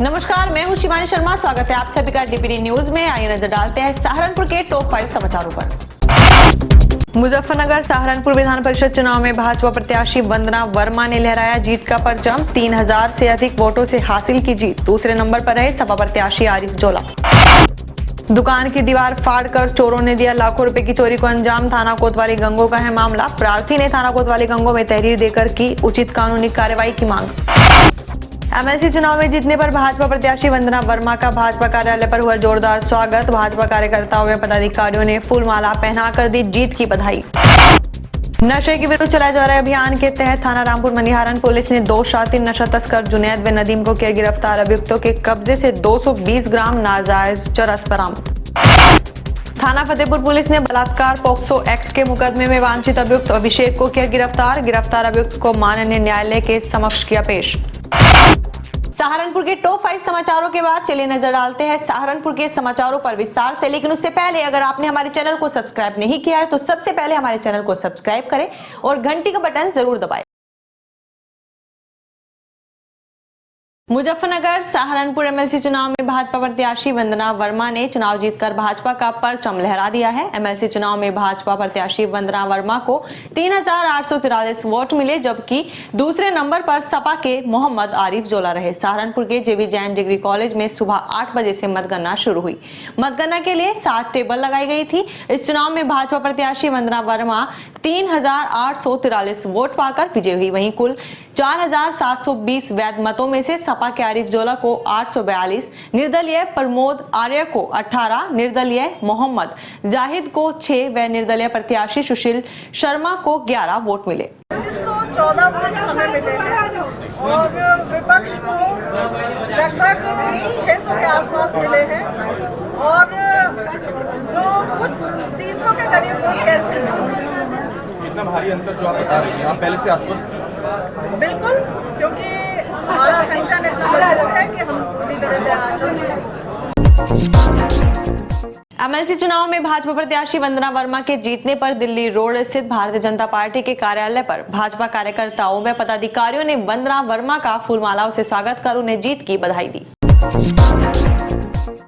नमस्कार, मैं हूं शिवानी शर्मा। स्वागत है आप सभी का डीपीडी न्यूज में। आइए नजर डालते हैं सहारनपुर के टॉप 5 समाचारों पर। मुजफ्फरनगर सहारनपुर विधान परिषद चुनाव में भाजपा प्रत्याशी वंदना वर्मा ने लहराया जीत का परचम। 3000 से अधिक वोटों से हासिल की जीत। दूसरे नंबर पर रहे सपा प्रत्याशी आरिफ जोला। दुकान की दीवार फाड़कर चोरों ने दिया लाखों रुपए की चोरी को अंजाम। थाना कोतवाली गंगो का है मामला। प्रार्थी ने थाना कोतवाली गंगो में तहरीर देकर की उचित कानूनी कार्रवाई की मांग। एमएलसी चुनाव में जीतने पर भाजपा प्रत्याशी वंदना वर्मा का भाजपा कार्यालय पर हुआ जोरदार स्वागत। भाजपा कार्यकर्ताओं व पदाधिकारियों ने फूल माला पहनाकर दी जीत की बधाई। नशे के विरुद्ध चलाए जा रहे अभियान के तहत थाना रामपुर मनिहारन पुलिस ने 2 शातिर नशा तस्कर जुनैद व नदीम को किया गिरफ्तार। अभियुक्तों के कब्जे से 220 ग्राम नाजायज चरस बरामद। थाना फतेहपुर पुलिस ने बलात्कार पॉक्सो एक्ट के मुकदमे में वांछित अभियुक्त अभिषेक को किया गिरफ्तार। गिरफ्तार अभियुक्त को माननीय न्यायालय के समक्ष किया पेश। सहारनपुर के टॉप 5 समाचारों के बाद चलिए नजर डालते हैं सहारनपुर के समाचारों पर विस्तार से। लेकिन उससे पहले अगर आपने हमारे चैनल को सब्सक्राइब नहीं किया है तो सबसे पहले हमारे चैनल को सब्सक्राइब करें और घंटी का बटन जरूर दबाएं। मुजफ्फरनगर सहारनपुर एमएलसी चुनाव में भाजपा प्रत्याशी वंदना वर्मा ने चुनाव जीतकर भाजपा का परचम लहरा दिया है। एमएलसी चुनाव में भाजपा प्रत्याशी वंदना वर्मा को 3843 वोट मिले, जबकि दूसरे नंबर पर सपा के मोहम्मद आरिफ जोला रहे। सहारनपुर के जेबी जैन डिग्री कॉलेज में सुबह 8 बजे से मतगणना शुरू हुई। मतगणना के लिए 7 टेबल लगाई गई थी। इस चुनाव में भाजपा प्रत्याशी वंदना वर्मा 3843 वोट पाकर विजयी हुई। वहीं कुल 4720 वैध मतों में से सपा के आरिफ जोला को 842, निर्दलीय प्रमोद आर्य को 18, निर्दलीय मोहम्मद जाहिद को 6 व निर्दलीय प्रत्याशी सुशील शर्मा को 11 वोट मिले। 14 वोट हमें मिले हैं और विपक्ष को लगभग 600 के आसपास मिले हैं और जो कुछ 300 के करीब वोट कैंसिल हुए। इतना भारी अंतर जो आप बता रही हैं, आप पहले से आश्वस्त थी? बिल्कुल, क्योंकि हमारा संगठन इतना मजबूत है कि हम पूरी तरह से आश्वस्त हैं। एमएलसी चुनाव में भाजपा प्रत्याशी वंदना वर्मा के जीतने पर दिल्ली रोड स्थित भारतीय जनता पार्टी के कार्यालय पर भाजपा कार्यकर्ताओं व पदाधिकारियों ने वंदना वर्मा का फूलमालाओं से स्वागत कर उन्हें जीत की बधाई दी।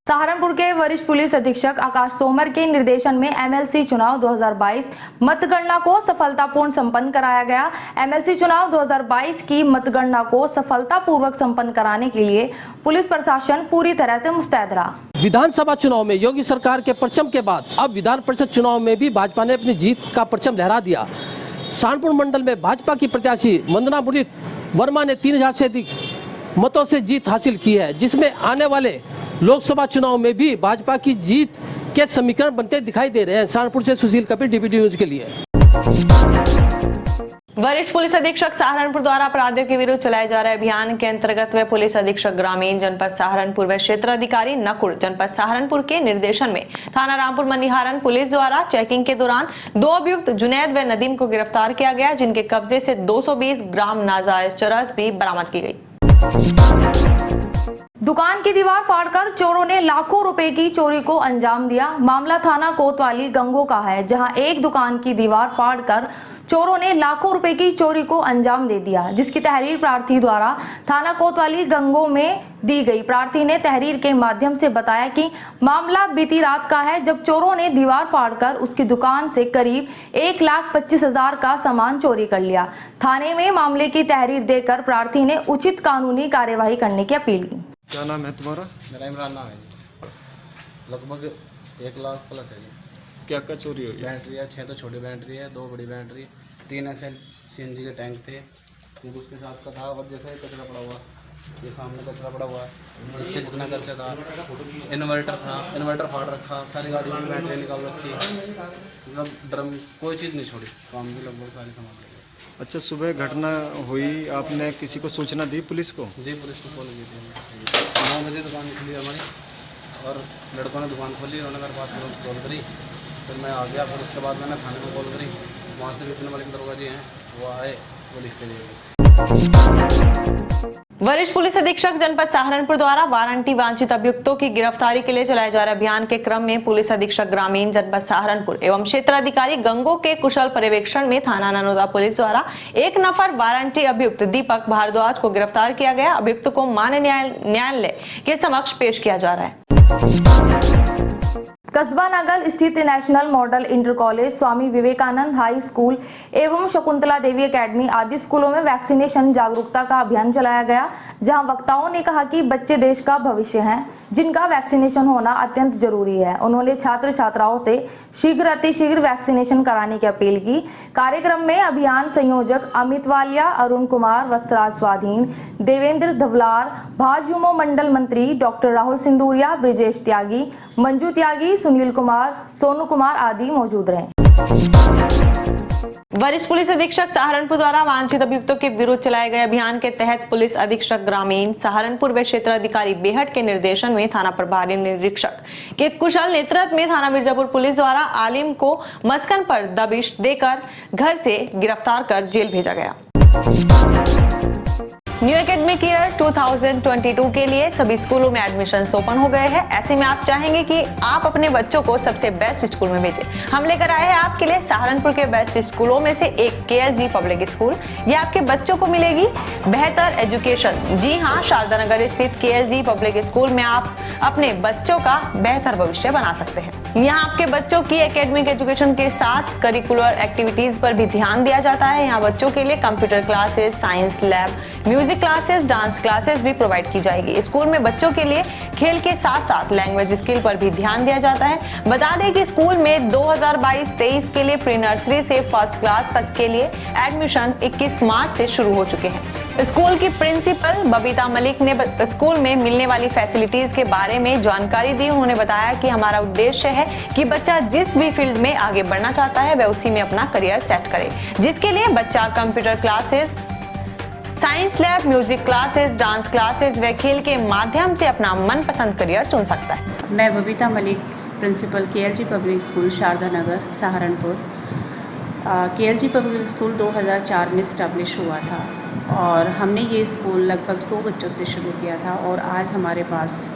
सहारनपुर के वरिष्ठ पुलिस अधीक्षक आकाश तोमर के निर्देशन में एमएलसी चुनाव 2022 मतगणना को सफलतापूर्ण संपन्न कराया गया। एमएलसी चुनाव 2022 की मतगणना को सफलतापूर्वक संपन्न कराने के लिए पुलिस प्रशासन पूरी तरह से मुस्तैद रहा। विधानसभा चुनाव में योगी सरकार के परचम के बाद अब विधान परिषद चुनाव में भी भाजपा ने अपनी जीत का परचम लहरा दिया। सहारनपुर मंडल में भाजपा की प्रत्याशी वंदना वर्मा ने 3000 से अधिक मतों से जीत हासिल की है, जिसमें आने वाले लोकसभा चुनाव में भी भाजपा की जीत के समीकरण बनते दिखाई दे रहे हैं। सहारनपुर से सुशील कपिल, डीपीडी न्यूज के लिए। वरिष्ठ पुलिस अधीक्षक सहारनपुर द्वारा अपराधियों के विरुद्ध चलाए जा रहे अभियान के अंतर्गत व पुलिस अधीक्षक ग्रामीण जनपद सहारनपुर व क्षेत्र अधिकारी नकुड़ जनपद सहारनपुर के निर्देशन में थाना रामपुर मनिहारन पुलिस द्वारा चेकिंग के दौरान 2 अभियुक्त जुनैद व नदीम को गिरफ्तार किया गया, जिनके कब्जे से 220 ग्राम नाजायज चरस भी बरामद की गई। दुकान की दीवार फाड़कर चोरों ने लाखों रुपए की चोरी को अंजाम दिया। मामला थाना कोतवाली गंगो का है, जहां एक दुकान की दीवार फाड़कर चोरों ने लाखों रुपए की चोरी को अंजाम दे दिया, जिसकी तहरीर प्रार्थी द्वारा थाना कोतवाली गंगो में दी गई। प्रार्थी ने तहरीर के माध्यम से बताया कि मामला बीती रात का है, जब चोरों ने दीवार फाड़कर उसकी दुकान से करीब 1,25,000 का सामान चोरी कर लिया। थाने में मामले की तहरीर देकर प्रार्थी ने उचित कानूनी कार्यवाही करने की अपील की। क्या नाम है तुम्हारा? मेरा इमरान नाम है जी। लगभग 1 लाख प्लस है जी। क्या क्या चोरी हुई? बैटरी है, 6 तो छोटी बैटरी है, 2 बड़ी बैटरी, 3 SL CNG के टैंक थे। फिर उसके साथ का था और जैसे कचरा पड़ा हुआ, ये सामने कचरा पड़ा हुआ, इसके जितना खर्चा था। इन्वर्टर था, इन्वर्टर फाड़ रखा, सारी गाड़ियों की बैटरी निकाल रखी, मतलब ड्रम कोई चीज़ नहीं छोड़ी, काम भी लगभग सारी सामान। अच्छा, सुबह घटना हुई, आपने किसी को सूचना दी पुलिस को? जी, पुलिस को कॉल की थी। 9 बजे दुकान खुली हमारी और लड़कों ने दुकान खोली, उन्होंने मेरे पास कॉल करी, फिर मैं आ गया। फिर उसके बाद मैंने थाने में कॉल करी, वहाँ से विपिन मलिक दरोगा जी हैं, वो आए, वो लिख के दिए। वरिष्ठ पुलिस अधीक्षक जनपद सहारनपुर द्वारा वारंटी वांछित अभियुक्तों की गिरफ्तारी के लिए चलाए जा रहे अभियान के क्रम में पुलिस अधीक्षक ग्रामीण जनपद सहारनपुर एवं क्षेत्राधिकारी गंगो के कुशल पर्यवेक्षण में थाना ननौदा पुलिस द्वारा एक नफर वारंटी अभियुक्त दीपक भारद्वाज को गिरफ्तार किया गया। अभियुक्त को माननीय न्यायालय के समक्ष पेश किया जा रहा है। कस्बा नगर स्थित national model inter college, Swami Vivekananda high school एवं शकुंतला देवी एकेडमी आदि स्कूलों में वैक्सीनेशन जागरूकता का अभियान चलाया गया, जहां वक्ताओं ने कहा कि बच्चे देश का भविष्य हैं, जिनका वैक्सीनेशन होना अत्यंत जरूरी है। उन्होंने छात्र छात्राओं से शीघ्र अतिशीघ्र वैक्सीनेशन कराने की अपील की। कार्यक्रम में अभियान संयोजक अमित वालिया, अरुण कुमार, वत्सराज स्वाधीन, देवेंद्र धवलार, भाजयुमो मंडल मंत्री डॉक्टर राहुल सिंदूरिया, ब्रिजेश त्यागी, मंजू त्यागी, सुनील कुमार, सोनू कुमार आदि मौजूद रहे। वरिष्ठ पुलिस अधीक्षक सहारनपुर द्वारा वांछित अभियुक्तों के विरुद्ध चलाए गए अभियान के तहत पुलिस अधीक्षक ग्रामीण सहारनपुर व क्षेत्राधिकारी बेहट के निर्देशन में थाना प्रभारी निरीक्षक के कुशल नेतृत्व में थाना मिर्जापुर पुलिस द्वारा आलिम को मस्कन पर दबिश देकर घर से गिरफ्तार कर जेल भेजा गया। न्यू एकेडमिक ईयर 2022 के लिए सभी स्कूलों में एडमिशन्स ओपन हो गए हैं। ऐसे में आप चाहेंगे कि आप अपने बच्चों को सबसे बेस्ट स्कूल में भेजें। हम लेकर आए हैं आपके लिए सहारनपुर के बेस्ट स्कूलों में से एक KLG पब्लिक स्कूल। ये आपके बच्चों को मिलेगी बेहतर एजुकेशन। जी हाँ, शारदा नगर स्थित KLG पब्लिक स्कूल में आप अपने बच्चों का बेहतर भविष्य बना सकते हैं। यहाँ आपके बच्चों की एकेडमिक एजुकेशन के साथ करिकुलर एक्टिविटीज पर भी ध्यान दिया जाता है। यहाँ बच्चों के लिए computer classes, science lab, music classes, dance classes भी प्रोवाइड की जाएगी। स्कूल में बच्चों के लिए खेल के साथ साथ लैंग्वेज स्किल पर भी ध्यान दिया जाता है। बता दें कि स्कूल में 2022-23 के लिए प्री नर्सरी से फर्स्ट क्लास तक के लिए एडमिशन 21 मार्च से शुरू हो चुके हैं। स्कूल की प्रिंसिपल बबीता मलिक ने स्कूल में मिलने वाली फैसिलिटीज के बारे में जानकारी दी। उन्होंने बताया कि हमारा उद्देश्य है कि बच्चा जिस भी फील्ड में आगे बढ़ना चाहता है वह उसी में अपना करियर सेट करे, जिसके लिए बच्चा computer classes, science lab, music classes, dance classes व खेल के माध्यम से अपना मनपसंद करियर चुन सकता है। मैं Babita Malik, principal KLG public school Sharda Nagar Saharanpur. KLG public school 2004 में इस्टेब्लिश हुआ था और हमने ये स्कूल लगभग 100 बच्चों से शुरू किया था और आज हमारे पास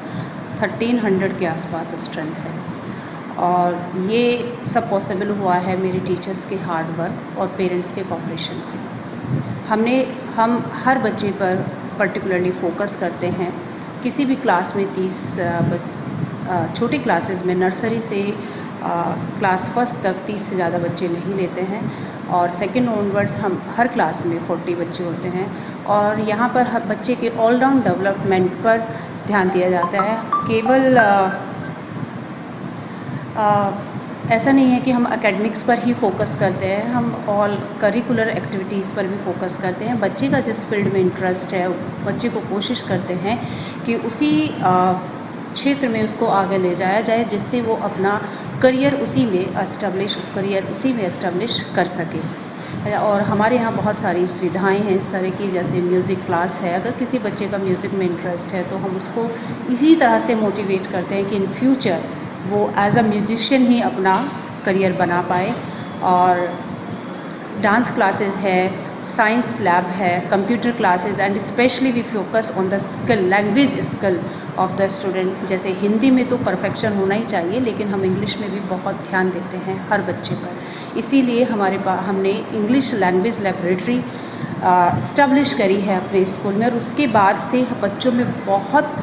1300 के आसपास स्ट्रेंथ है। और ये सब पॉसिबल हुआ है मेरे टीचर्स के हार्ड वर्क और पेरेंट्स के कोऑपरेशन से। हम हर बच्चे पर पर्टिकुलरली फोकस करते हैं। किसी भी क्लास में 30 छोटी क्लासेस में नर्सरी से क्लास फर्स्ट तक 30 से ज़्यादा बच्चे नहीं लेते हैं और सेकंड ऑनवर्ड्स हम हर क्लास में 40 बच्चे होते हैं। और यहाँ पर हर बच्चे के ऑलराउंड डेवलपमेंट पर ध्यान दिया जाता है। केवल ऐसा नहीं है कि हम एकेडमिक्स पर ही फोकस करते हैं, हम ऑल करिकुलर एक्टिविटीज़ पर भी फोकस करते हैं। बच्चे का जिस फील्ड में इंटरेस्ट है, बच्चे को कोशिश करते हैं कि उसी क्षेत्र में उसको आगे ले जाया जाए, जिससे वो अपना करियर उसी में एस्टेब्लिश कर सके। और हमारे यहाँ बहुत सारी सुविधाएं हैं इस तरह की, जैसे म्यूज़िक क्लास है। अगर किसी बच्चे का म्यूज़िक में इंटरेस्ट है तो हम उसको इसी तरह से मोटिवेट करते हैं कि इन फ्यूचर वो एज अ म्यूजिशियन ही अपना करियर बना पाए। और डांस क्लासेस है, साइंस लैब है, computer classes and specially we focus on the skill, language skill of the student. जैसे हिंदी में तो परफेक्शन होना ही चाहिए, लेकिन हम इंग्लिश में भी बहुत ध्यान देते हैं हर बच्चे पर। इसीलिए हमने इंग्लिश लैंग्वेज लेबोरेटरी इस्टेब्लिश करी है अपने स्कूल में। और उसके बाद से बच्चों में बहुत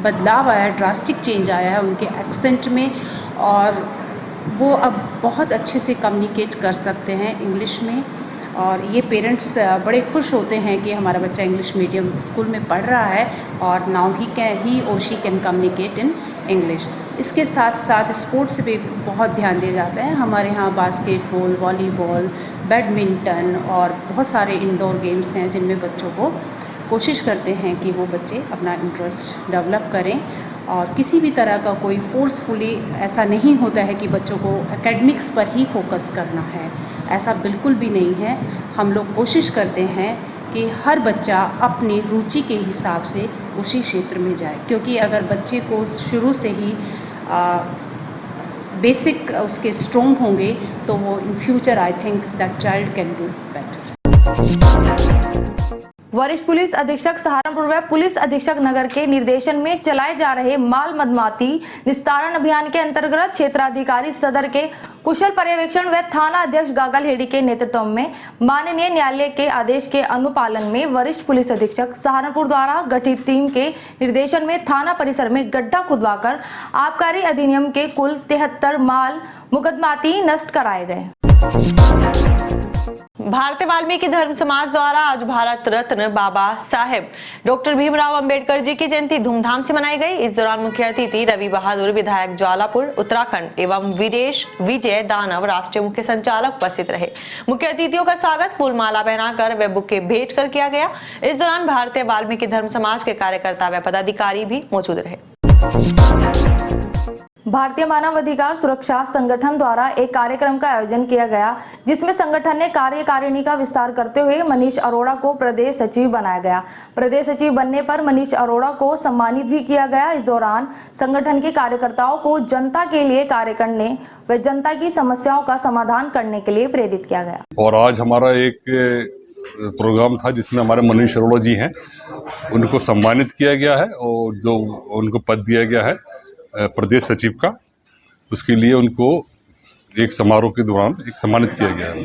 बदलाव आया है, ड्रास्टिक चेंज आया है उनके एक्सेंट में, और वो अब बहुत अच्छे से कम्युनिकेट कर सकते हैं इंग्लिश में। और ये पेरेंट्स बड़े खुश होते हैं कि हमारा बच्चा इंग्लिश मीडियम स्कूल में पढ़ रहा है और नाउ ही और she can communicate in English. इसके साथ साथ स्पोर्ट्स पे बहुत ध्यान दिया जाता है। हमारे यहाँ बास्केटबॉल, वॉलीबॉल, बैडमिंटन और बहुत सारे इंडोर गेम्स हैं जिनमें बच्चों को कोशिश करते हैं कि वो बच्चे अपना इंटरेस्ट डेवलप करें। और किसी भी तरह का कोई फोर्सफुली ऐसा नहीं होता है कि बच्चों को एकेडमिक्स पर ही फोकस करना है, ऐसा बिल्कुल भी नहीं है। हम लोग कोशिश करते हैं कि हर बच्चा अपनी रुचि के हिसाब से उसी क्षेत्र में जाए, क्योंकि अगर बच्चे को शुरू से ही बेसिक उसके स्ट्रॉन्ग होंगे तो वो in future I think that child can do better. वरिष्ठ पुलिस अधीक्षक सहारनपुर व पुलिस अधीक्षक नगर के निर्देशन में चलाए जा रहे माल मदमाती निस्तारण अभियान के अंतर्गत क्षेत्राधिकारी सदर के कुशल पर्यवेक्षण व थाना अध्यक्ष गागल हेडी के नेतृत्व में माननीय न्यायालय के आदेश के अनुपालन में वरिष्ठ पुलिस अधीक्षक सहारनपुर द्वारा गठित टीम के निर्देशन में थाना परिसर में गड्ढा खुदवाकर आबकारी अधिनियम के कुल 73 माल मुकदमाती नष्ट कराए गए। भारतीय वाल्मीकि धर्म समाज द्वारा आज भारत रत्न बाबा साहेब डॉक्टर भीमराव अंबेडकर जी की जयंती धूमधाम से मनाई गई। इस दौरान मुख्य अतिथि रवि बहादुर विधायक ज्वालापुर उत्तराखंड एवं विदेश विजय दानव राष्ट्रीय मुख्य संचालक उपस्थित रहे। मुख्य अतिथियों का स्वागत फूलमाला पहनाकर व बुके भेंट कर किया गया। इस दौरान भारतीय वाल्मीकि धर्म समाज के कार्यकर्ता व पदाधिकारी भी मौजूद रहे। भारतीय मानव अधिकार सुरक्षा संगठन द्वारा एक कार्यक्रम का आयोजन किया गया, जिसमें संगठन ने कार्यकारिणी का विस्तार करते हुए मनीष अरोड़ा को प्रदेश सचिव बनाया गया। प्रदेश सचिव बनने पर मनीष अरोड़ा को सम्मानित भी किया गया। इस दौरान संगठन के कार्यकर्ताओं को जनता के लिए कार्य करने व जनता की समस्याओं का समाधान करने के लिए प्रेरित किया गया। और आज हमारा एक प्रोग्राम था जिसमें हमारे मनीष अरोड़ा जी हैं, उनको सम्मानित किया गया है और जो उनको पद दिया गया है प्रदेश सचिव का, उसके लिए उनको एक समारोह के दौरान एक सम्मानित किया गया है।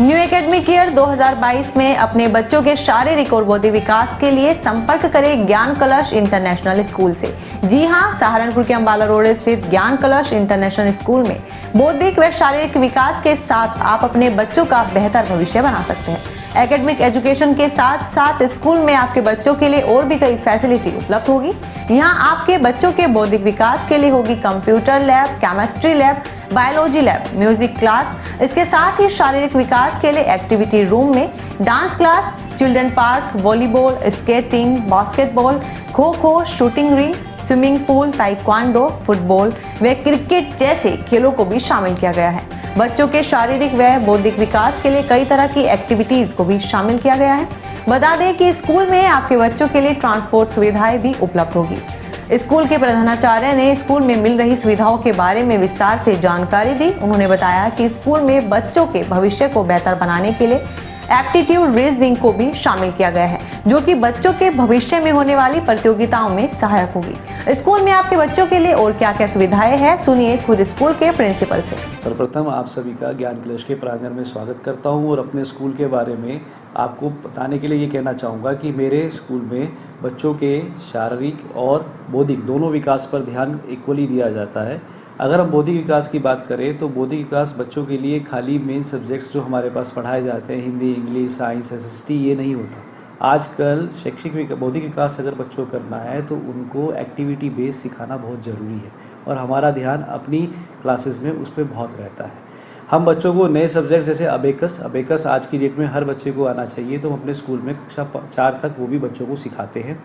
न्यू एकेडमिक ईयर 2022 में अपने बच्चों के शारीरिक और बौद्धिक विकास के लिए संपर्क करें ज्ञान कलश इंटरनेशनल स्कूल से। जी हां, सहारनपुर के अंबाला रोड स्थित ज्ञान कलश इंटरनेशनल स्कूल में बौद्धिक व शारीरिक विकास के साथ आप अपने बच्चों का बेहतर भविष्य बना सकते हैं। एकेडमिक एजुकेशन के साथ साथ स्कूल में आपके बच्चों के लिए और भी कई फैसिलिटी उपलब्ध होगी। यहाँ आपके बच्चों के बौद्धिक विकास के लिए होगी computer lab, chemistry lab, biology lab, music class. इसके साथ ही शारीरिक विकास के लिए एक्टिविटी रूम में dance class, children park, volleyball, skating, basketball, kho kho, shooting ring, swimming pool, taekwondo, football व क्रिकेट जैसे खेलों को भी शामिल किया गया है। बच्चों के शारीरिक व बौद्धिक विकास के लिए कई तरह की एक्टिविटीज को भी शामिल किया गया है। बता दें कि स्कूल में आपके बच्चों के लिए ट्रांसपोर्ट सुविधाएं भी उपलब्ध होगी। स्कूल के प्रधानाचार्य ने स्कूल में मिल रही सुविधाओं के बारे में विस्तार से जानकारी दी। उन्होंने बताया कि स्कूल में बच्चों के भविष्य को बेहतर बनाने के लिए एप्टीट्यूड रीजनिंग को भी शामिल किया गया है, जो कि बच्चों के भविष्य में होने वाली प्रतियोगिताओं में सहायक होगी। स्कूल में आपके बच्चों के लिए और क्या क्या सुविधाएं हैं, सुनिए खुद स्कूल के प्रिंसिपल से। सर्वप्रथम आप सभी का ज्ञान कलश के प्रांगण में स्वागत करता हूं और अपने स्कूल के बारे में आपको बताने के लिए ये कहना चाहूँगा कि मेरे स्कूल में बच्चों के शारीरिक और बौद्धिक दोनों विकास पर ध्यान इक्वली दिया जाता है। अगर हम बौद्धिक विकास की बात करें तो बौद्धिक विकास बच्चों के लिए खाली मेन सब्जेक्ट्स जो हमारे पास पढ़ाए जाते हैं, हिंदी, इंग्लिश, साइंस, SST, ये नहीं होता। आजकल शैक्षिक बौद्धिक विकास अगर बच्चों को करना है तो उनको एक्टिविटी बेस सिखाना बहुत ज़रूरी है और हमारा ध्यान अपनी क्लासेस में उस पर बहुत रहता है। हम बच्चों को नए सब्जेक्ट जैसे अबेकस आज की डेट में हर बच्चे को आना चाहिए, तो हम अपने स्कूल में कक्षा 4 तक वो भी बच्चों को सिखाते हैं।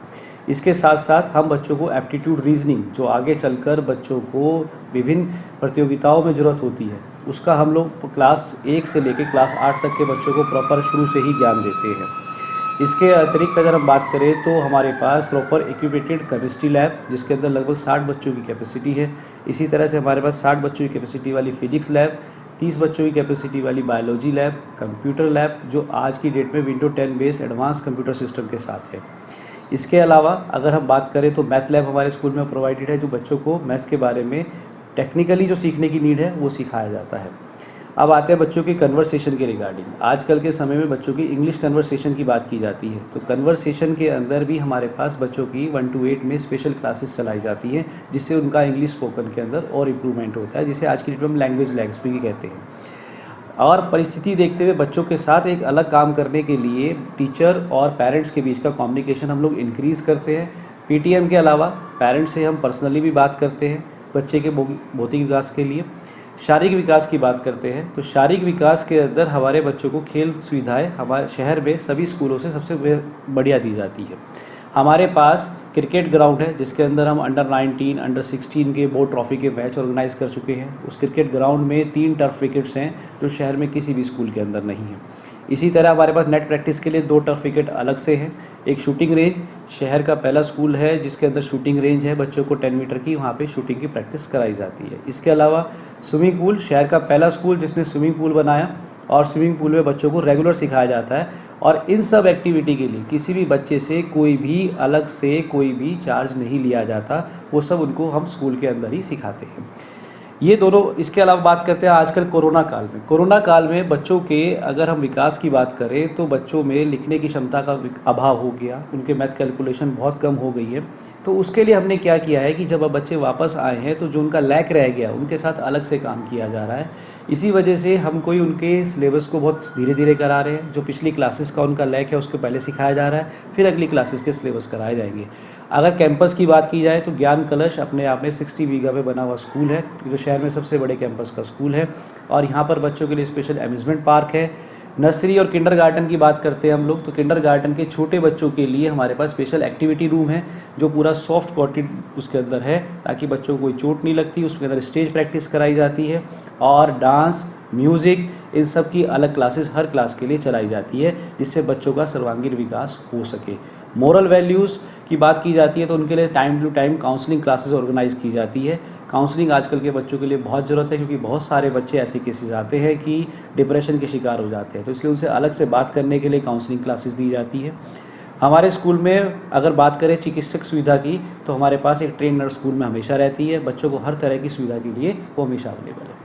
इसके साथ साथ हम बच्चों को एप्टीट्यूड रीजनिंग, जो आगे चलकर बच्चों को विभिन्न प्रतियोगिताओं में ज़रूरत होती है, उसका हम लोग क्लास 1 से लेकर क्लास 8 तक के बच्चों को प्रॉपर शुरू से ही ज्ञान देते हैं। इसके अतिरिक्त अगर हम बात करें तो हमारे पास प्रॉपर इक्विपेटेड केमिस्ट्री लैब, जिसके अंदर लगभग 60 बच्चों की कैपेसिटी है। इसी तरह से हमारे पास 60 बच्चों की कैपेसिटी वाली फिजिक्स लैब, 30 बच्चों की कैपेसिटी वाली बायोलॉजी लैब, कंप्यूटर लैब, जो आज की डेट में window 10 based advance computer system के साथ है। इसके अलावा अगर हम बात करें तो मैथ लैब हमारे स्कूल में प्रोवाइडेड है, जो बच्चों को मैथ्स के बारे में टेक्निकली जो सीखने की नीड है वो सिखाया जाता है। अब आते हैं बच्चों की कन्वर्सेशन के रिगार्डिंग। आजकल के समय में बच्चों की इंग्लिश कन्वर्सेशन की बात की जाती है, तो कन्वर्सेशन के अंदर भी हमारे पास बच्चों की 1 to 8 में स्पेशल क्लासेस चलाई जाती हैं, जिससे उनका इंग्लिश स्पोकन के अंदर और इम्प्रूवमेंट होता है, जिसे आज की डेट में हम लैंग्वेज लैब्स भी कहते हैं। और परिस्थिति देखते हुए बच्चों के साथ एक अलग काम करने के लिए टीचर और पेरेंट्स के बीच का कम्युनिकेशन हम लोग इंक्रीज़ करते हैं। PTM के अलावा पेरेंट्स से हम पर्सनली भी बात करते हैं बच्चे के भौतिक विकास के लिए। शारीरिक विकास की बात करते हैं तो शारीरिक विकास के अंदर हमारे बच्चों को खेल सुविधाएं हमारे शहर में सभी स्कूलों से सबसे बढ़िया दी जाती है। हमारे पास क्रिकेट ग्राउंड है, जिसके अंदर हम अंडर 19, अंडर 16 के बोर्ड ट्रॉफी के मैच ऑर्गेनाइज़ कर चुके हैं। उस क्रिकेट ग्राउंड में 3 टर्फ विकेट्स हैं, जो शहर में किसी भी स्कूल के अंदर नहीं है। इसी तरह हमारे पास नेट प्रैक्टिस के लिए 2 टर्फ विकेट अलग से हैं। एक शूटिंग रेंज, शहर का पहला स्कूल है जिसके अंदर शूटिंग रेंज है, बच्चों को 10 मीटर की वहाँ पे शूटिंग की प्रैक्टिस कराई जाती है। इसके अलावा स्विमिंग पूल, शहर का पहला स्कूल जिसने स्विमिंग पूल बनाया, और स्विमिंग पूल में बच्चों को रेगुलर सिखाया जाता है। और इन सब एक्टिविटी के लिए किसी भी बच्चे से कोई भी अलग से कोई भी चार्ज नहीं लिया जाता, वो सब उनको हम स्कूल के अंदर ही सिखाते हैं। ये दोनों, इसके अलावा बात करते हैं आजकल कोरोना काल में बच्चों के अगर हम विकास की बात करें तो बच्चों में लिखने की क्षमता का अभाव हो गया, उनके मैथ कैलकुलेशन बहुत कम हो गई है। तो उसके लिए हमने क्या किया है कि जब अब बच्चे वापस आए हैं तो जो उनका लैक रह गया उनके साथ अलग से काम किया जा रहा है। इसी वजह से हम कोई उनके सिलेबस को बहुत धीरे धीरे करा रहे हैं। जो पिछली क्लासेस का उनका लैक है उसको पहले सिखाया जा रहा है, फिर अगली क्लासेस के सिलेबस कराए जाएंगे। अगर कैंपस की बात की जाए तो ज्ञान कलश अपने आप में 60 बीघा में बना हुआ स्कूल है, जो शहर में सबसे बड़े कैंपस का स्कूल है। और यहाँ पर बच्चों के लिए स्पेशल अम्यूज़मेंट पार्क है। नर्सरी और किंडरगार्टन की बात करते हैं हम लोग, तो किंडरगार्टन के छोटे बच्चों के लिए हमारे पास स्पेशल एक्टिविटी रूम है, जो पूरा सॉफ्ट कॉटेड उसके अंदर है, ताकि बच्चों को कोई चोट नहीं लगती। उसके अंदर स्टेज प्रैक्टिस कराई जाती है और डांस, म्यूज़िक, इन सब की अलग क्लासेस हर क्लास के लिए चलाई जाती है, जिससे बच्चों का सर्वांगीण विकास हो सके। मोरल वैल्यूज़ की बात की जाती है तो उनके लिए time to time counselling classes organise की जाती है। काउंसलिंग आजकल के बच्चों के लिए बहुत ज़रूरत है, क्योंकि बहुत सारे बच्चे ऐसे केसेस आते हैं कि डिप्रेशन के शिकार हो जाते हैं, तो इसलिए उनसे अलग से बात करने के लिए काउंसलिंग क्लासेस दी जाती है। हमारे स्कूल में अगर बात करें चिकित्सक सुविधा की, तो हमारे पास एक ट्रेन नर्स स्कूल में हमेशा रहती है। बच्चों को हर तरह की सुविधा के लिए वो हमेशा अवेलेबल है।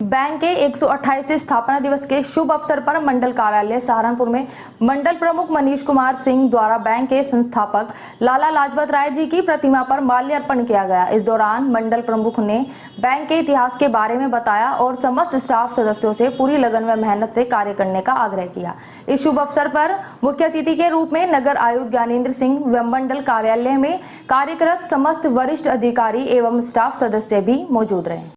बैंक के 128वें स्थापना दिवस के शुभ अवसर पर मंडल कार्यालय सहारनपुर में मंडल प्रमुख मनीष कुमार सिंह द्वारा बैंक के संस्थापक लाला लाजपत राय जी की प्रतिमा पर माल्यार्पण किया गया। इस दौरान मंडल प्रमुख ने बैंक के इतिहास के बारे में बताया और समस्त स्टाफ सदस्यों से पूरी लगन व मेहनत से कार्य करने का आग्रह किया। इस शुभ अवसर पर मुख्य अतिथि के रूप में नगर आयुक्त ज्ञानेंद्र सिंह व मंडल कार्यालय में कार्यरत समस्त वरिष्ठ अधिकारी एवं स्टाफ सदस्य भी मौजूद रहे।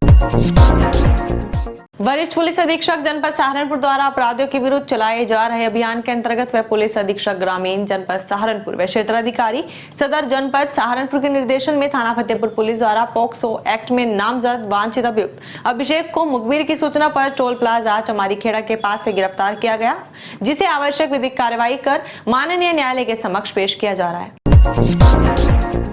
वरिष्ठ पुलिस अधीक्षक जनपद सहारनपुर द्वारा अपराधियों के विरुद्ध चलाए जा रहे अभियान के अंतर्गत वह पुलिस अधीक्षक ग्रामीण जनपद सहारनपुर व क्षेत्राधिकारी सदर जनपद सहारनपुर के निर्देशन में थाना फतेहपुर पुलिस द्वारा पॉक्सो एक्ट में नामजद वांछित अभियुक्त अभिषेक को मुखबिर की सूचना पर टोल प्लाजा चमारीखेड़ा के पास से गिरफ्तार किया गया, जिसे आवश्यक विधिक कार्रवाई कर माननीय न्यायालय के समक्ष पेश किया जा रहा है।